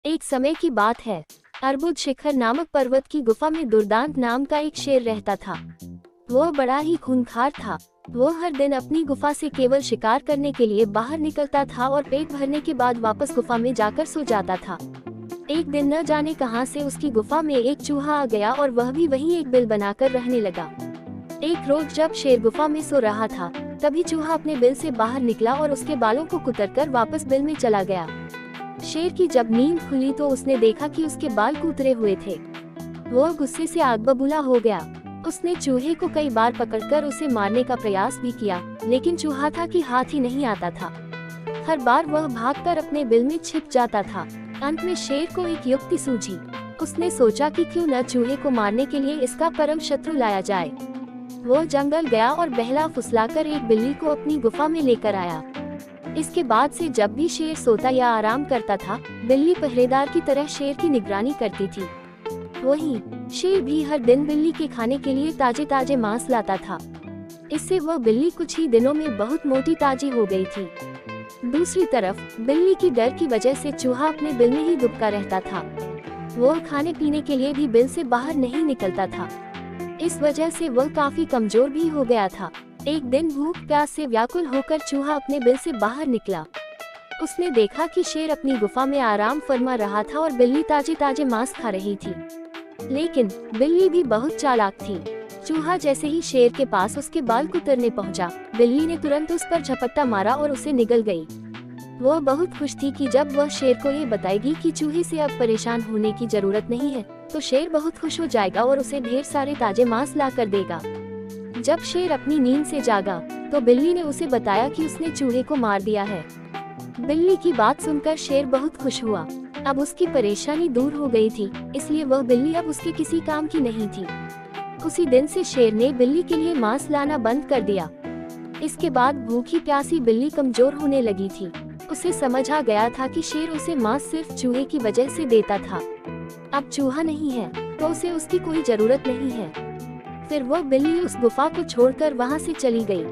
एक समय की बात है। अर्बुद शिखर नामक पर्वत की गुफा में दुर्दांत नाम का एक शेर रहता था। वह बड़ा ही खूंखार था। वो हर दिन अपनी गुफा से केवल शिकार करने के लिए बाहर निकलता था और पेट भरने के बाद वापस गुफा में जाकर सो जाता था। एक दिन न जाने कहां से उसकी गुफा में एक चूहा आ गया और वह भी वहीं एक बिल बनाकर रहने लगा। एक रोज जब शेर गुफा में सो रहा था, तभी चूहा अपने बिल से बाहर निकला और उसके बालों को कुतरकर वापस बिल में चला गया। शेर की जब नींद खुली तो उसने देखा कि उसके बाल कुतरे हुए थे। वह गुस्से से आग बबूला हो गया। उसने चूहे को कई बार पकड़कर उसे मारने का प्रयास भी किया, लेकिन चूहा था कि हाथ ही नहीं आता था। हर बार वह भागकर अपने बिल में छिप जाता था। अंत में शेर को एक युक्ति सूझी। उसने सोचा कि क्यों न चूहे को मारने के लिए इसका परम शत्रु लाया जाए। वह जंगल गया और बहला फुसलाकर एक बिल्ली को अपनी गुफा में लेकर आया। इसके बाद से जब भी शेर सोता या आराम करता था, बिल्ली पहरेदार की तरह शेर की निगरानी करती थी। वहीं शेर भी हर दिन बिल्ली के खाने के लिए ताजे ताजे मांस लाता था। इससे वह बिल्ली कुछ ही दिनों में बहुत मोटी ताजी हो गई थी। दूसरी तरफ बिल्ली की डर की वजह से चूहा अपने बिल में ही दुबका रहता था। वह खाने पीने के लिए भी बिल से बाहर नहीं निकलता था। इस वजह से वह काफी कमजोर भी हो गया था। एक दिन भूख प्यास से व्याकुल होकर चूहा अपने बिल से बाहर निकला। उसने देखा कि शेर अपनी गुफा में आराम फरमा रहा था और बिल्ली ताजे ताजे मांस खा रही थी। लेकिन बिल्ली भी बहुत चालाक थी। चूहा जैसे ही शेर के पास उसके बाल कुतरने पहुंचा, बिल्ली ने तुरंत उस पर झपट्टा मारा और उसे निगल गई। वह बहुत खुश थी कि जब वह शेर को ये बताएगी कि चूहे से अब परेशान होने की जरूरत नहीं है, तो शेर बहुत खुश हो जाएगा और उसे ढेर सारे ताजे मांस ला कर देगा। जब शेर अपनी नींद से जागा, तो बिल्ली ने उसे बताया कि उसने चूहे को मार दिया है। बिल्ली की बात सुनकर शेर बहुत खुश हुआ। अब उसकी परेशानी दूर हो गई थी, इसलिए वह बिल्ली अब उसके किसी काम की नहीं थी। उसी दिन से शेर ने बिल्ली के लिए मांस लाना बंद कर दिया। इसके बाद भूखी प्यासी बिल्ली कमजोर होने लगी थी। उसे समझ आ गया था कि शेर उसे मांस सिर्फ चूहे की वजह से देता था। अब चूहा नहीं है, तो उसे उसकी कोई जरूरत नहीं है। फिर वह बिल्ली उस गुफा को छोड़कर वहां से चली गई।